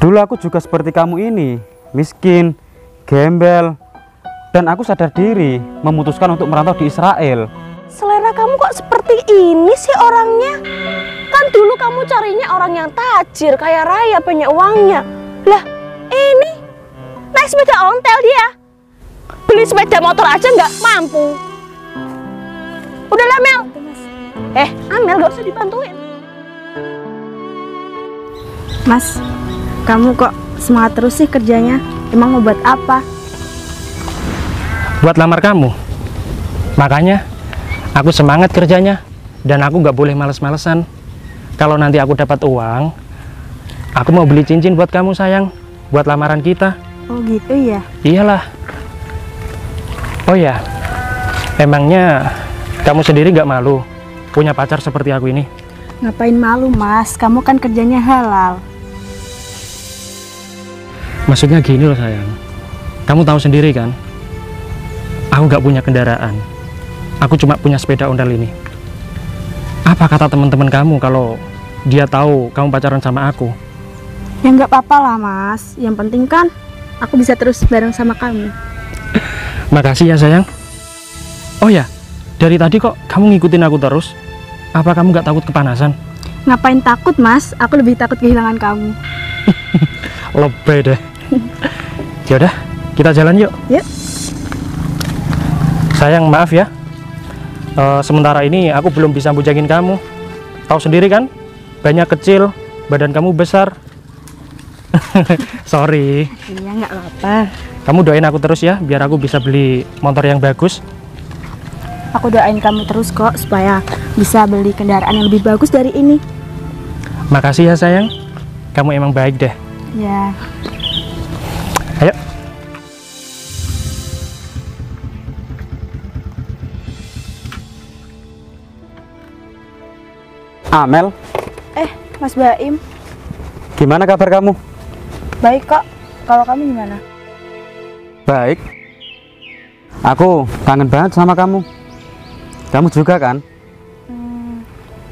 Dulu aku juga seperti kamu ini, miskin, gembel, dan aku sadar diri memutuskan untuk merantau di Israel. Selera kamu kok seperti ini sih orangnya? Kan dulu kamu carinya orang yang tajir, kaya raya, banyak uangnya. Lah, ini naik sepeda ontel dia. Beli sepeda motor aja nggak mampu. Udahlah Mel. Amel gak usah dibantuin. Mas, kamu kok semangat terus sih kerjanya? Emang mau buat apa? Buat lamar kamu. Makanya aku semangat kerjanya dan aku nggak boleh males-malesan. Kalau nanti aku dapat uang, aku mau beli cincin buat kamu sayang, buat lamaran kita. Oh gitu ya? Iyalah. Oh ya, emangnya kamu sendiri nggak malu punya pacar seperti aku ini? Ngapain malu mas? Kamu kan kerjanya halal. Maksudnya gini loh sayang, kamu tahu sendiri kan, aku nggak punya kendaraan, aku cuma punya sepeda ontel ini. Apa kata teman-teman kamu kalau dia tahu kamu pacaran sama aku? Ya nggak apa-apa lah mas, yang penting kan aku bisa terus bareng sama kamu. Makasih ya sayang. Oh ya, dari tadi kok kamu ngikutin aku terus? Apa kamu nggak takut kepanasan? Ngapain takut mas? Aku lebih takut kehilangan kamu. Lebay deh. Yaudah, kita jalan yuk. Yuk. Sayang, maaf ya. Sementara ini aku belum bisa bujangin kamu. Tahu sendiri kan, banyak kecil, badan kamu besar. Sorry. Iya nggak apa-apa. Kamu doain aku terus ya, biar aku bisa beli motor yang bagus. Aku doain kamu terus kok supaya bisa beli kendaraan yang lebih bagus dari ini. Makasih ya sayang, kamu emang baik deh. Ya. Ayo. Amel, Mas Baim, gimana kabar kamu? baik kok. Kalau kamu gimana? Baik. Aku kangen banget sama kamu. Kamu juga kan?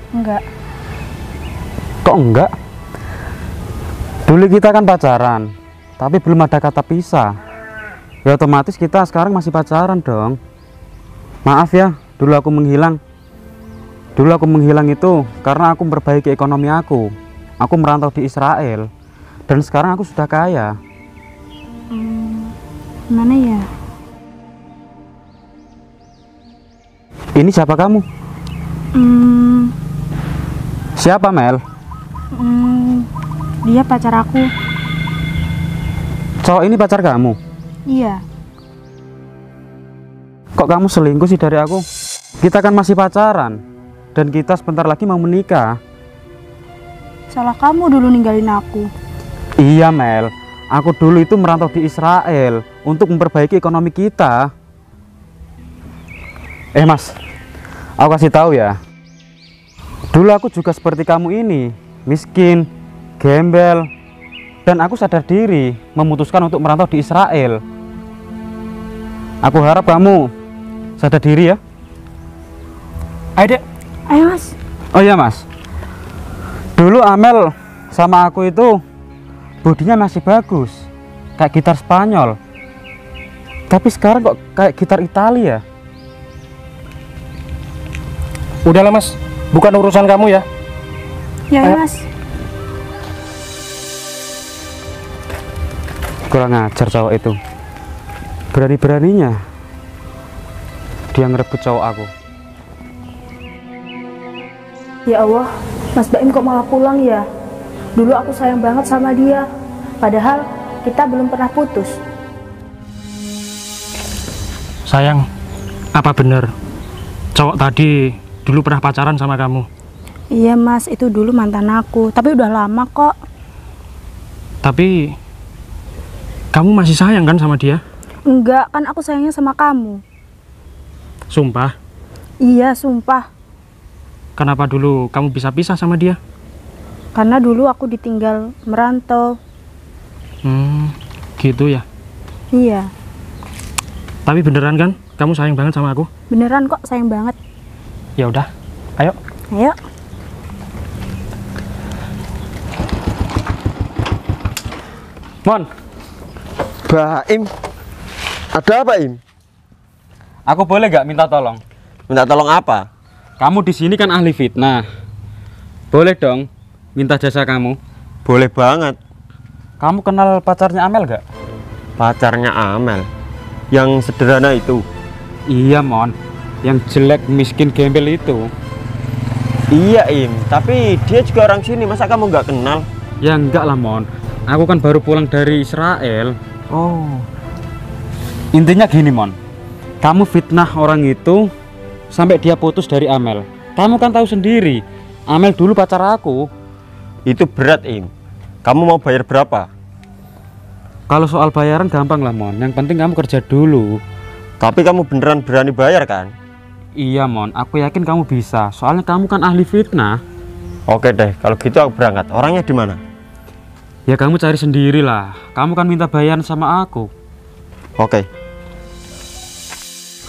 Enggak. Kok enggak? Dulu kita kan pacaran, tapi belum ada kata pisah. Ya otomatis kita sekarang masih pacaran dong. Maaf ya, dulu aku menghilang. Dulu aku menghilang itu karena aku memperbaiki ekonomi aku. Aku merantau di Israel. Dan sekarang aku sudah kaya. Gimana ya? Ini siapa kamu? Siapa Mel? Dia pacar aku. Cowok ini pacar kamu? Iya. Kok kamu selingkuh sih dari aku? Kita kan masih pacaran. Dan kita sebentar lagi mau menikah. Salah kamu dulu ninggalin aku. Iya Mel, aku dulu itu merantau di Israel untuk memperbaiki ekonomi kita. Mas, aku kasih tahu ya. Dulu aku juga seperti kamu ini, miskin, gembel, dan aku sadar diri memutuskan untuk merantau di Israel. Aku harap kamu sadar diri ya. Ayo dek. Ayo mas. Oh iya mas, dulu Amel sama aku itu bodinya masih bagus, kayak gitar Spanyol. Tapi sekarang kok kayak gitar Italia. Udahlah mas, bukan urusan kamu ya. Ya Ayo. mas. Kurang ajar cowok itu. Berani-beraninya dia ngerebut cowok aku. Ya Allah, Mas Baim kok malah pulang ya? Dulu aku sayang banget sama dia. Padahal kita belum pernah putus. Sayang, apa bener cowok tadi dulu pernah pacaran sama kamu? Iya mas, itu dulu mantan aku. Tapi udah lama kok. Tapi kamu masih sayang kan sama dia? Enggak, kan aku sayangnya sama kamu. Sumpah. Iya, sumpah. Kenapa dulu kamu bisa pisah sama dia? Karena dulu aku ditinggal merantau. Gitu ya. Iya. Tapi beneran kan kamu sayang banget sama aku? Beneran kok, sayang banget. Ya udah, ayo. Ayo. Mon, Baim, ada apa Im? aku boleh nggak minta tolong? Minta tolong apa? Kamu di sini kan ahli fitnah. Boleh dong minta jasa kamu. Boleh banget. Kamu kenal pacarnya Amel nggak? Pacarnya Amel, yang sederhana itu. Iya Mon, yang jelek, miskin, gembel itu. Iya Im, tapi dia juga orang sini, masa kamu nggak kenal? Ya enggak lah Mon, aku kan baru pulang dari Israel. Oh, Intinya gini Mon, kamu fitnah orang itu sampai dia putus dari Amel. Kamu kan tahu sendiri, Amel dulu pacar aku. itu berat Im. Kamu mau bayar berapa? Kalau soal bayaran gampang lah Mon, yang penting kamu kerja dulu. Tapi kamu beneran berani bayar kan? Iya Mon, aku yakin kamu bisa, soalnya kamu kan ahli fitnah. Oke deh, kalau gitu aku berangkat. Orangnya di mana? Ya kamu cari sendiri lah, kamu kan minta bayaran sama aku. Oke.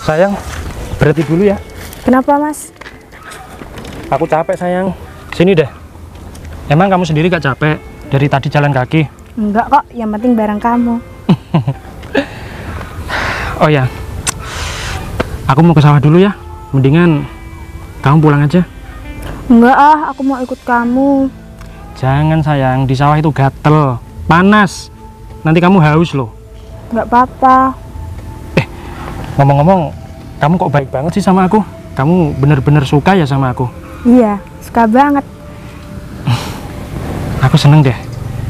Sayang, berhenti dulu ya. Kenapa, Mas? Aku capek sayang. Sini deh. Emang kamu sendiri gak capek dari tadi jalan kaki? Enggak kok, yang penting bareng kamu. Oh ya, aku mau ke sawah dulu ya. Mendingan kamu pulang aja. Enggak ah, aku mau ikut kamu. Jangan sayang, di sawah itu gatel, panas. Nanti kamu haus loh. Enggak apa-apa. Ngomong-ngomong, kamu kok baik banget sih sama aku? Kamu bener-bener suka ya sama aku? Iya, suka banget. Aku seneng deh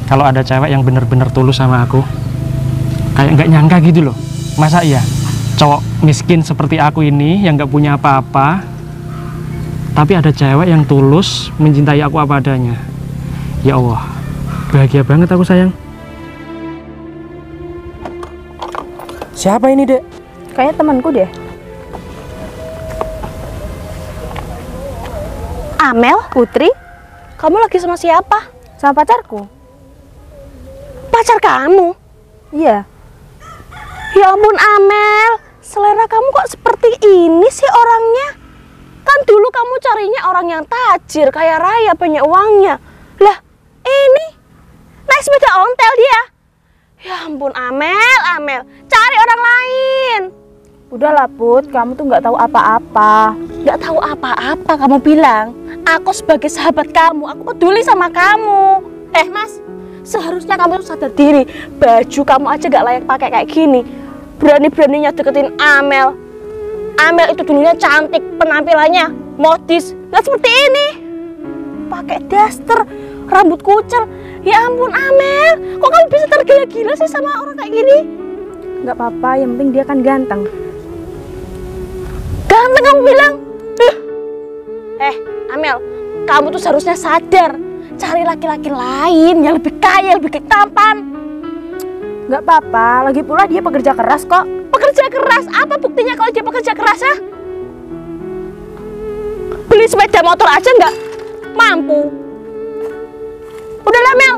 kalau ada cewek yang bener-bener tulus sama aku. Kayak nggak nyangka gitu loh. Masa iya cowok miskin seperti aku ini yang nggak punya apa-apa, tapi ada cewek yang tulus mencintai aku apa adanya. Ya Allah, bahagia banget aku sayang. Siapa ini dek? Kayaknya temanku deh. Amel, Putri, kamu lagi sama siapa? sama pacarku. Pacar kamu? Iya. Ya ampun Amel, selera kamu kok seperti ini sih orangnya? Kan dulu kamu carinya orang yang tajir, kaya raya, banyak uangnya. Lah, ini naik sepeda ontel dia. Ya ampun Amel, cari orang lain. Udahlah Put, kamu tuh nggak tahu apa-apa. Nggak tahu apa-apa kamu bilang. Aku sebagai sahabat kamu, aku peduli sama kamu. Mas, seharusnya kamu tuh sadar diri. Baju kamu aja nggak layak pakai kayak gini. Berani-beraninya deketin Amel. Amel itu dulunya cantik, penampilannya modis, nggak seperti ini. Pakai daster, rambut kucel. Ya ampun Amel, kok kamu bisa tergila-gila sih sama orang kayak gini? Nggak apa-apa, yang penting dia kan ganteng. Ganteng kamu bilang? Amel, kamu tuh seharusnya sadar. Cari laki-laki lain yang lebih kaya, lebih tampan. Nggak apa-apa, lagi pula dia pekerja keras kok. Pekerja keras? Apa buktinya kalau dia pekerja keras ya? Beli sepeda motor aja nggak mampu. Udahlah Mel.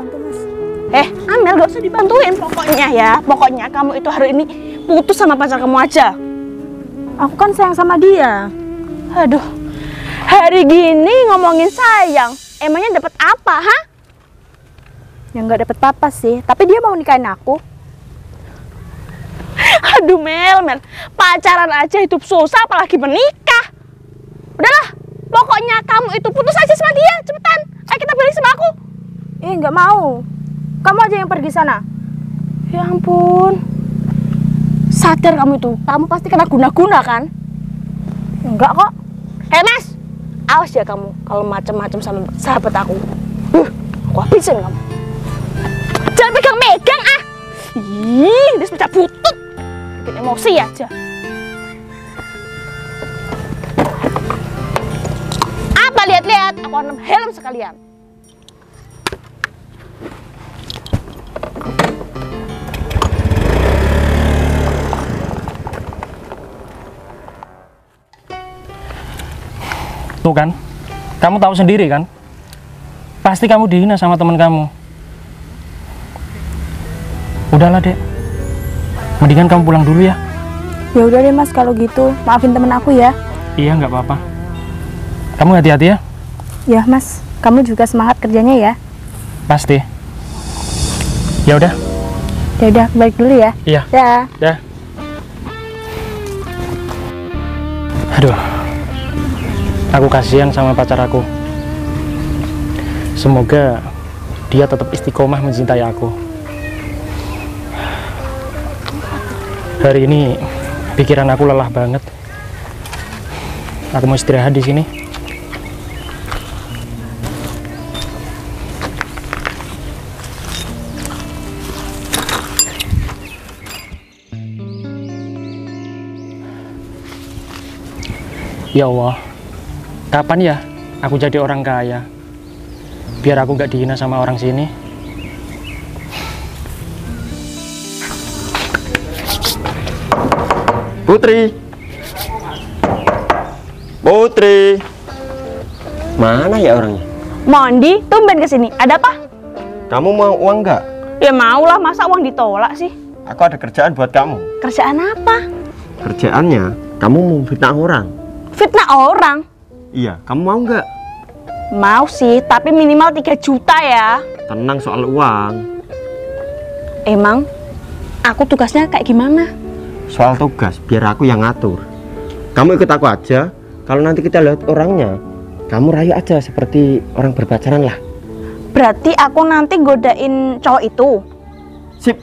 Amel gak usah dibantuin. Pokoknya ya, pokoknya kamu itu hari ini putus sama pacar kamu aja. Aku kan sayang sama dia. Aduh, hari gini ngomongin sayang, emangnya dapat apa, ha? Yang nggak dapet apa sih, tapi dia mau nikahin aku. Aduh Mel, pacaran aja hidup susah apalagi menikah. Udahlah, pokoknya kamu itu putus aja sama dia, cepetan. Ayo kita balik sama aku. Nggak mau. Kamu aja yang pergi sana. Ya ampun. Sadar kamu itu, kamu pasti kena guna-guna kan? Enggak kok. Mas, awas ya kamu kalau macam-macam sama sahabat aku. Aku habisin kamu. Jangan pegang-megang ah. Ih, ini sepeda butut. Bikin emosi aja. Apa lihat-lihat? Aku akan helm sekalian. Tuh kan, kamu tahu sendiri kan? Pasti kamu dihina sama teman kamu. Udahlah dek, mendingan kamu pulang dulu ya. Ya udah deh Mas, kalau gitu maafin temen aku ya. Iya nggak apa-apa. Kamu hati-hati ya. Ya Mas, kamu juga semangat kerjanya ya. Pasti. Ya udah, Ya udah, balik dulu ya. Iya. Ya. Ya. Aduh, aku kasihan sama pacar aku. Semoga dia tetap istiqomah mencintai aku. Hari ini pikiran aku lelah banget. Aku mau istirahat di sini. Ya Allah, kapan ya aku jadi orang kaya? Biar aku nggak dihina sama orang sini. Putri. Putri. Mana ya orangnya? Mondi, tumben kesini. Ada apa? Kamu mau uang nggak? Ya mau lah, masa uang ditolak sih? Aku ada kerjaan buat kamu. Kerjaan apa? Kerjaannya, kamu mau fitnah orang. Fitnah orang? Iya, kamu mau nggak? Mau sih, tapi minimal 3 juta ya. Tenang soal uang. Emang aku tugasnya kayak gimana? Soal tugas, biar aku yang ngatur. Kamu ikut aku aja. Kalau nanti kita lihat orangnya, kamu rayu aja seperti orang berpacaran lah. Berarti aku nanti godain cowok itu? Sip.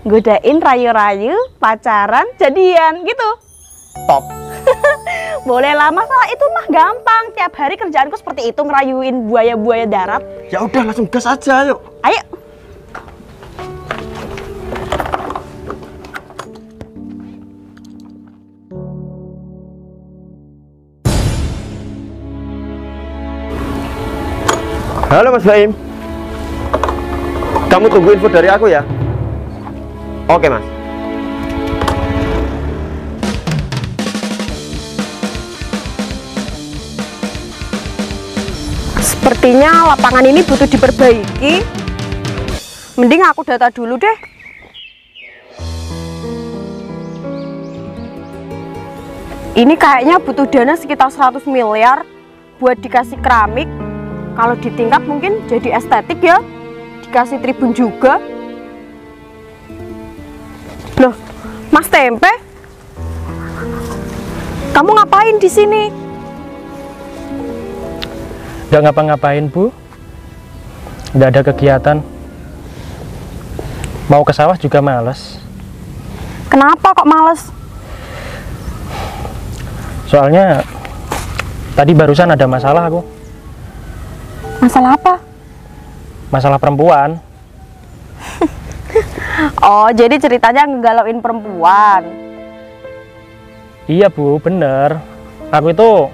Godain, rayu-rayu, pacaran, jadian gitu? Top. Boleh lah, masalah itu mah gampang. Tiap hari kerjaanku seperti itu, ngerayuin buaya-buaya darat. Ya udah, langsung gas aja, yuk. Ayo. Halo Mas Baim. Kamu tunggu info dari aku ya. Oke Mas. Sepertinya lapangan ini butuh diperbaiki. Mending aku data dulu deh. Ini kayaknya butuh dana sekitar 100 miliar buat dikasih keramik. Kalau ditingkat mungkin jadi estetik ya. Dikasih tribun juga. Loh, Mas Tempe? Kamu ngapain di sini? Nggak ngapa-ngapain, Bu. Nggak ada kegiatan. Mau ke sawah juga males. Kenapa kok males? Soalnya tadi barusan ada masalah aku. Masalah apa? Masalah perempuan. Oh, jadi ceritanya ngegalauin perempuan. Iya, Bu, bener. Aku itu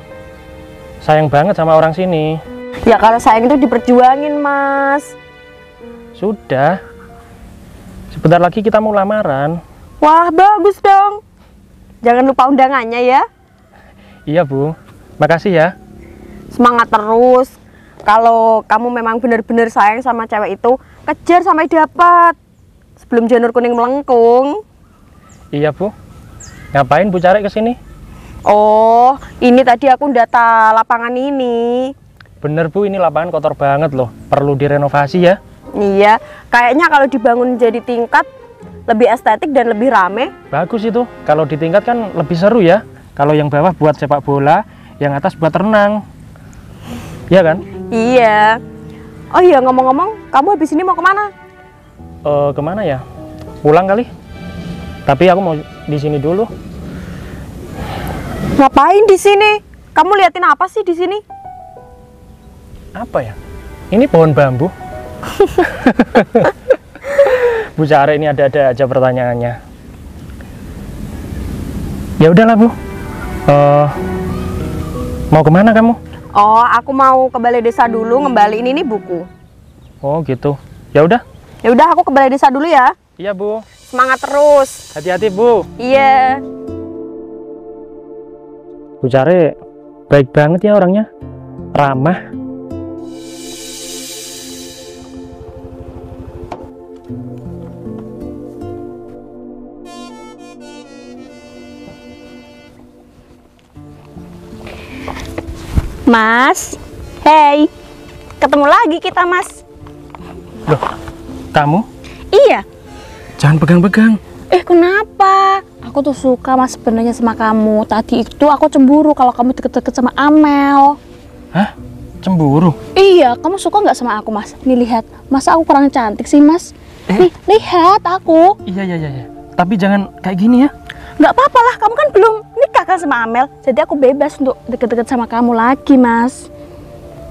sayang banget sama orang sini. Ya kalau sayang itu diperjuangin, Mas. Sudah. Sebentar lagi kita mau lamaran. Wah, bagus dong. Jangan lupa undangannya ya. Iya, Bu. Makasih ya. Semangat terus. Kalau kamu memang benar-benar sayang sama cewek itu, kejar sampai dapat. Sebelum janur kuning melengkung. Iya, Bu. Ngapain Bu cari ke sini? Oh, ini tadi aku data lapangan ini. Bener, Bu, ini lapangan kotor banget loh. Perlu direnovasi ya. Iya, kayaknya kalau dibangun jadi tingkat lebih estetik dan lebih rame. Bagus itu. Kalau ditingkat kan lebih seru ya. Kalau yang bawah buat sepak bola, yang atas buat renang. Iya kan? Iya. Oh iya, ngomong-ngomong, kamu habis ini mau kemana? Kemana ya? Pulang kali. Tapi aku mau di sini dulu. Ngapain di sini? Kamu liatin apa sih di sini? Apa ya? Ini pohon bambu. Bu Cara ini ada-ada aja pertanyaannya. Ya udahlah, Bu. Mau kemana kamu? Oh, aku mau ke balai desa dulu ngembaliin ini buku. Oh gitu. Ya udah. Ya udah, aku ke balai desa dulu ya. Iya, Bu. Semangat terus. Hati-hati, Bu. Iya. Bu Care baik banget ya orangnya. Ramah. Mas, hey, ketemu lagi kita, Mas. Loh, kamu? Iya, Jangan pegang-pegang. Kenapa? Aku tuh suka Mas sebenarnya sama kamu. Tadi itu aku cemburu kalau kamu deket-deket sama Amel. Hah? Cemburu? Iya, kamu suka nggak sama aku, Mas? Nih lihat, masa aku kurang cantik sih, Mas? Nih, lihat aku. Iya. Tapi jangan kayak gini ya. Nggak apa-apa lah, kamu kan belum nikah kan sama Amel. Jadi aku bebas untuk deket-deket sama kamu lagi, Mas.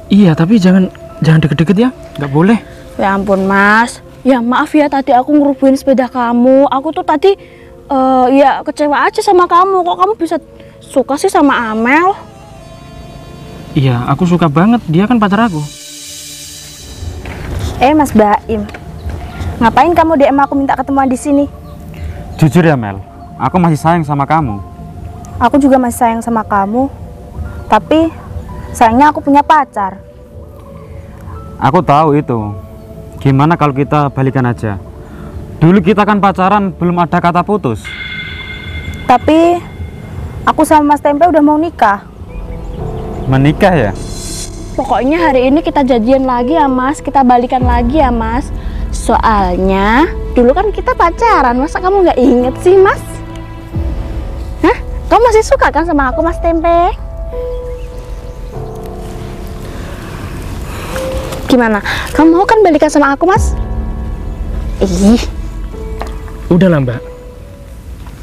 Iya, tapi jangan deket-deket ya. Nggak boleh. Ya ampun, Mas. Ya maaf ya, tadi aku ngerubuhin sepeda kamu. Aku tuh tadi ya kecewa aja sama kamu. Kok kamu bisa suka sih sama Amel? Iya, aku suka banget. Dia kan pacar aku. Mas Baim, ngapain kamu DM aku minta ketemuan di sini? Jujur ya Mel, aku masih sayang sama kamu. Aku juga masih sayang sama kamu, tapi sayangnya aku punya pacar. Aku tahu itu. Gimana kalau kita balikan aja? Dulu kita kan pacaran, belum ada kata putus. Tapi aku sama Mas Tempe udah mau nikah. Menikah ya? Pokoknya hari ini kita jadian lagi ya, Mas. Kita balikan lagi ya, Mas. Soalnya dulu kan kita pacaran. Masa kamu nggak inget sih, Mas? Hah? Kamu masih suka kan sama aku, Mas Tempe? Gimana? Kamu mau kan balikan sama aku, Mas? Udahlah Mbak,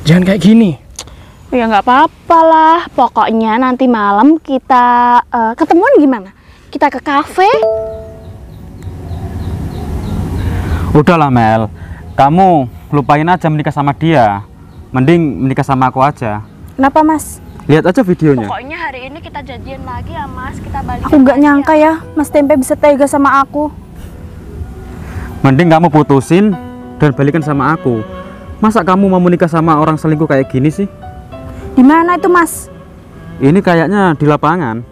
jangan kayak gini. Ya nggak apa-apa lah. Pokoknya nanti malam kita ketemuan gimana? Kita ke kafe? Udahlah Mel, kamu lupain aja menikah sama dia. Mending menikah sama aku aja. Kenapa, Mas? Lihat aja videonya. Pokoknya hari ini kita jadian lagi ya, Mas. Kita balikan. Aku nggak lagi nyangka ya Mas Tempe bisa tega sama aku. Mending kamu putusin dan balikan sama aku. Masa kamu mau menikah sama orang selingkuh kayak gini sih? Di mana itu, Mas? Ini kayaknya di lapangan.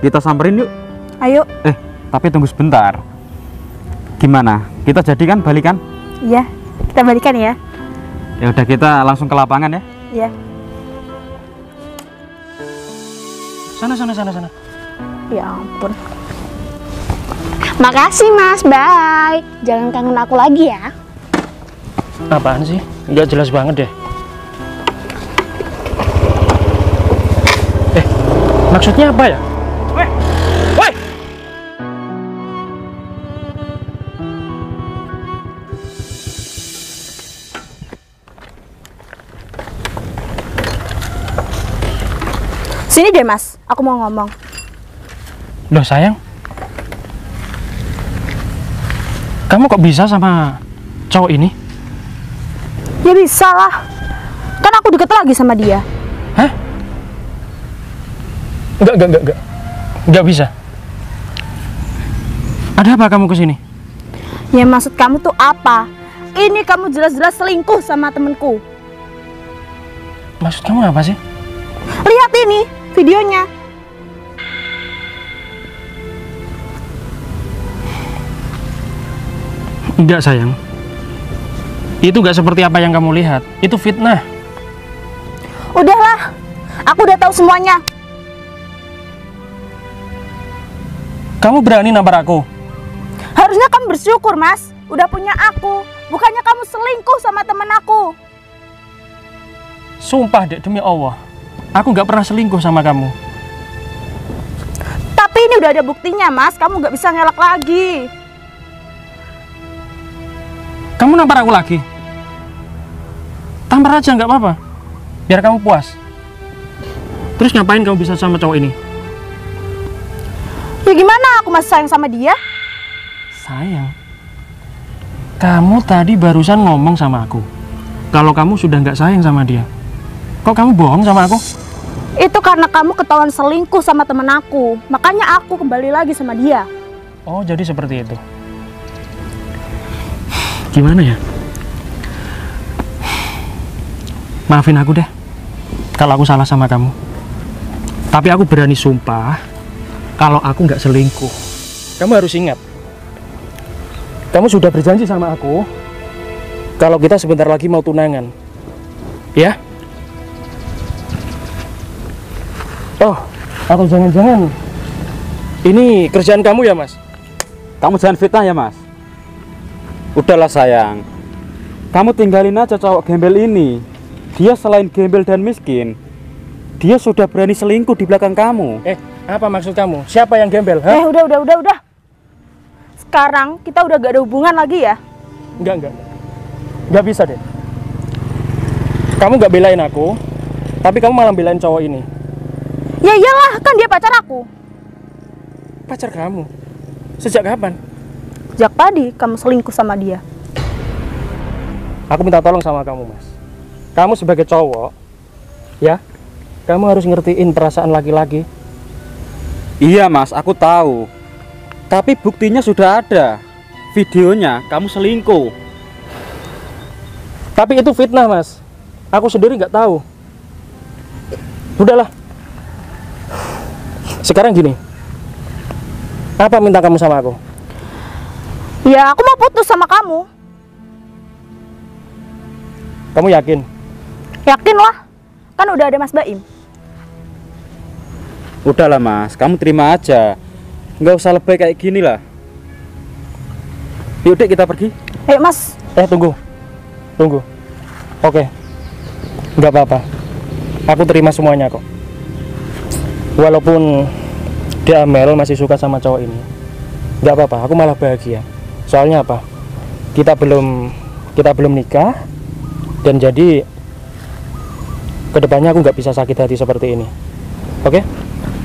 Kita samperin yuk. Ayo. Tapi tunggu sebentar. Gimana? Kita jadikan balikan? Iya, kita balikan ya. Ya udah, kita langsung ke lapangan ya. Iya. Sana. Ya ampun. Makasih, Mas. Bye. Jangan kangen aku lagi ya. Apaan sih? Nggak jelas banget deh. Maksudnya apa ya? Woi! Sini deh, Mas. Aku mau ngomong. Loh sayang, kamu kok bisa sama cowok ini? Ya bisa lah. Kan aku deket lagi sama dia. Hah? Enggak bisa. Ada apa kamu kesini? Ya maksud kamu tuh apa? Ini kamu jelas-jelas selingkuh sama temenku. Maksud kamu apa sih? Lihat ini videonya. Enggak sayang. Itu enggak seperti apa yang kamu lihat. Itu fitnah. Udahlah, aku udah tahu semuanya. Kamu berani nampar aku? Harusnya kamu bersyukur, Mas. Udah punya aku. Bukannya kamu selingkuh sama temen aku. Sumpah dek, demi Allah, aku nggak pernah selingkuh sama kamu. Tapi ini udah ada buktinya, Mas. Kamu nggak bisa ngelak lagi. Kamu nampar aku lagi? Tampar aja nggak apa-apa, biar kamu puas. Terus ngapain kamu bisa sama cowok ini? Ya gimana? Aku masih sayang sama dia. Sayang? Kamu tadi barusan ngomong sama aku kalau kamu sudah nggak sayang sama dia. Kok kamu bohong sama aku? Itu karena kamu ketahuan selingkuh sama temen aku. Makanya aku kembali lagi sama dia. Oh, jadi seperti itu. Gimana ya? Maafin aku deh kalau aku salah sama kamu. Tapi aku berani sumpah kalau aku nggak selingkuh. Kamu harus ingat, kamu sudah berjanji sama aku kalau kita sebentar lagi mau tunangan. Ya? Oh, atau jangan-jangan ini kerjaan kamu ya, Mas? Kamu jangan fitnah ya Mas. Udahlah sayang, Kamu tinggalin aja cowok gembel ini. Dia selain gembel dan miskin, dia sudah berani selingkuh di belakang kamu. Apa maksud kamu? Siapa yang gembel? Udah. Sekarang kita udah gak ada hubungan lagi ya? Enggak. Enggak bisa deh. Kamu gak belain aku, tapi kamu malah belain cowok ini. Ya iyalah, kan dia pacar aku. Pacar kamu? Sejak kapan? Sejak tadi kamu selingkuh sama dia. Aku minta tolong sama kamu, Mas. Kamu sebagai cowok, ya, kamu harus ngertiin perasaan laki-laki. Iya Mas, aku tahu. Tapi buktinya sudah ada. Videonya kamu selingkuh. Tapi itu fitnah, Mas. Aku sendiri nggak tahu. Udahlah. Sekarang gini. Apa minta kamu sama aku? Ya aku mau putus sama kamu. Kamu yakin? Yakin lah, kan udah ada Mas Baim. Udahlah Mas, kamu terima aja. Nggak usah lebay kayak gini lah. Yuk Dik, kita pergi. Ayo Mas. Tunggu. Oke. Nggak apa-apa. Aku terima semuanya kok. Walaupun dia Amel masih suka sama cowok ini, nggak apa-apa. Aku malah bahagia. Soalnya apa? Kita belum nikah, dan jadi kedepannya aku nggak bisa sakit hati seperti ini. Oke?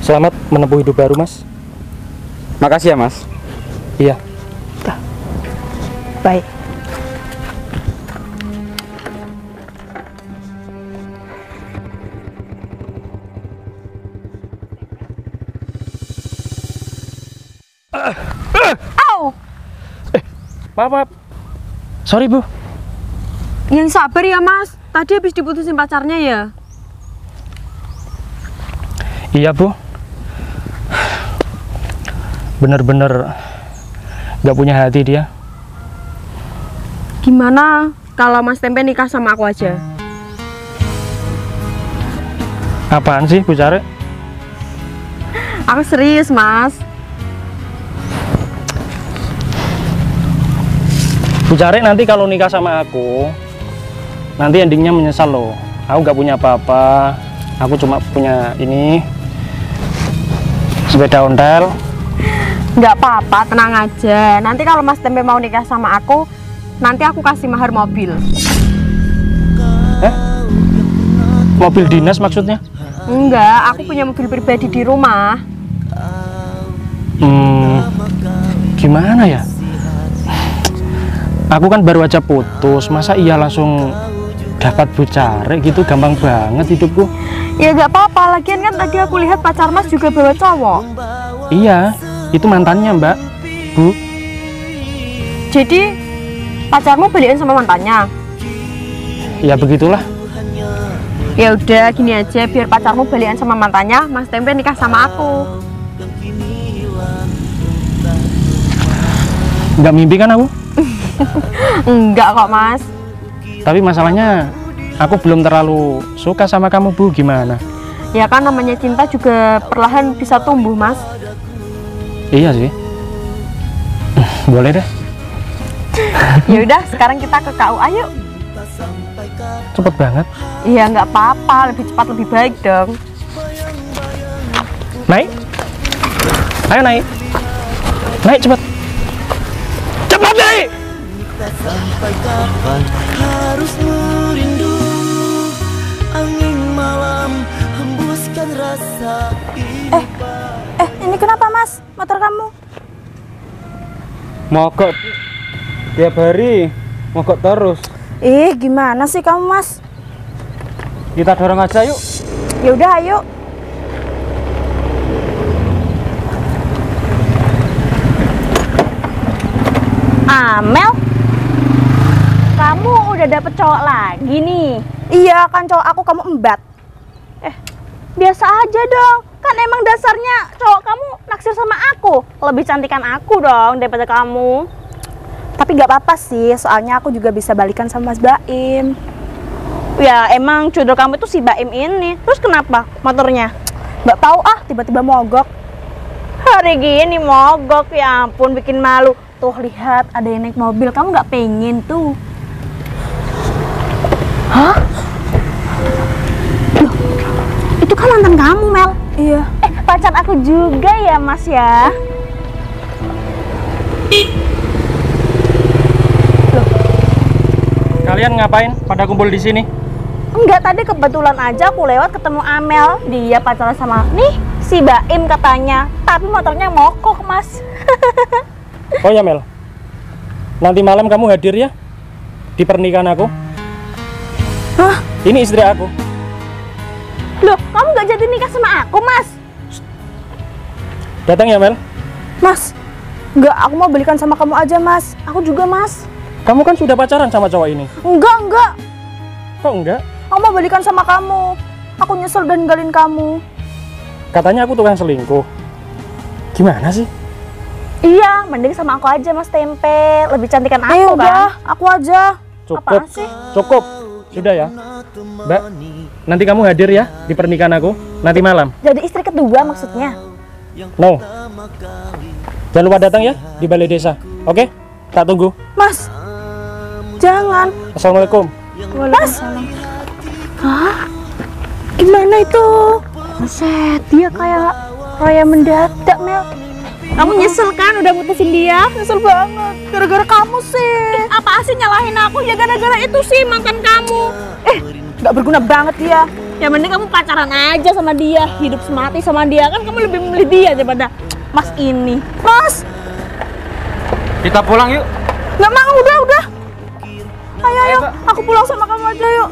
Selamat menempuh hidup baru, Mas. Makasih ya Mas. Iya. Baik. Maaf. Sorry, Bu. Yang sabar ya Mas, tadi habis diputusin pacarnya ya? Iya, Bu. Bener-bener gak punya hati dia. Gimana kalau Mas Tempe nikah sama aku aja? Apaan sih, Bu Care? Aku serius Mas. Bu Care, nanti kalau nikah sama aku, nanti endingnya menyesal loh. Aku gak punya apa-apa. Aku cuma punya ini, sepeda ontel. Nggak apa-apa, tenang aja. Nanti kalau Mas Tempe mau nikah sama aku, nanti aku kasih mahar mobil. Mobil dinas maksudnya? Enggak, aku punya mobil pribadi di rumah. Gimana ya? Aku kan baru aja putus, masa iya langsung dapat Bu Care gitu, gampang banget hidupku. Ya nggak apa-apa, lagian kan tadi aku lihat pacar Mas juga bawa cowok. Iya, itu mantannya Mbak, Bu. Jadi pacarmu beliin sama mantannya? Ya begitulah. Ya udah gini aja, biar pacarmu beliin sama mantannya, Mas Tempe nikah sama aku. Nggak mimpi kan aku? Enggak kok Mas. Tapi masalahnya aku belum terlalu suka sama kamu, Bu. Gimana? Ya kan namanya cinta juga perlahan bisa tumbuh Mas. Iya sih. Boleh deh. Ya udah, sekarang kita ke KUA yuk. Cepet banget. Iya nggak apa-apa, lebih cepat lebih baik dong. Naik. Ayo naik. Naik cepet. Cepat naik. Sampai kapan harus merindu, angin malam hembuskan rasa ini. Ini kenapa Mas? Motor kamu? Mogok. Tiap hari mogok terus. Gimana sih kamu Mas? Kita dorong aja yuk. Ya udah ayo. Amel, kamu udah dapet cowok lagi nih? Iya kan cowok aku kamu embat. Biasa aja dong, kan emang dasarnya cowok kamu naksir sama aku. Lebih cantikan aku dong daripada kamu. Tapi gak apa-apa sih, soalnya aku juga bisa balikan sama Mas Baim. Ya emang jodoh kamu itu si Baim ini. Terus kenapa motornya? Gak tahu tiba-tiba mogok. Hari gini mogok, ya ampun bikin malu. Tuh lihat ada yang naik mobil, kamu gak pengen tuh. Hah? Loh, itu kan mantan kamu, Mel. Iya. Pacar aku juga ya, Mas ya. Kalian ngapain pada kumpul di sini? Enggak, tadi kebetulan aja aku lewat ketemu Amel. Dia pacaran sama si Baim katanya. Tapi motornya mogok, Mas. Oh ya Mel, nanti malam kamu hadir ya di pernikahan aku. Hah? Ini istri aku. Loh, kamu gak jadi nikah sama aku, Mas? Datang ya Mel. Mas, enggak, aku mau balikan sama kamu aja, Mas. Aku juga, Mas. Kamu kan sudah pacaran sama cowok ini. Enggak. Kok enggak? Aku mau balikan sama kamu. Aku nyesel dan ninggalin kamu. Katanya aku tukang selingkuh. Gimana sih? Iya, mending sama aku aja, Mas Tempe. Lebih cantikan aku Udah, kan? aku aja. Cukup. Apaan sih? Cukup. Sudah ya. Mbak, nanti kamu hadir ya di pernikahan aku nanti malam. Jadi istri kedua maksudnya? No. Jangan lupa datang ya di balai desa. Oke? Tak tunggu. Mas, jangan. Assalamualaikum. Mas. Hah? Gimana itu? Buset, dia kayak raya mendadak, Mel. Kamu nyesel kan udah putusin dia? Nyesel banget. Gara-gara kamu sih. Apa sih nyalahin aku? Ya gara-gara itu sih mantan kamu. Gak berguna banget dia. Ya mending kamu pacaran aja sama dia, hidup semati sama dia. Kan kamu lebih memilih dia daripada Mas ini. Mas, Kita pulang yuk. gak mau, udah. Ayo, aku pulang sama kamu aja yuk.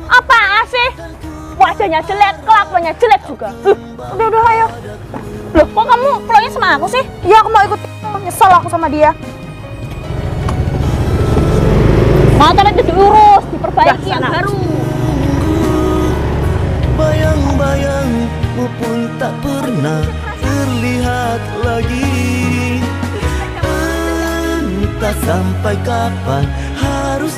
Apa sih? Wajahnya jelek, kelakuannya jelek juga. Udah, ayo. Loh, kok kamu pulangnya sama aku sih? Ya, aku mau ikut. Nyesel aku sama dia. Motornya itu diurus, diperbaiki yang sana. baru. Bayang-bayangmu pun tak pernah terlihat lagi. Entah sampai kapan harus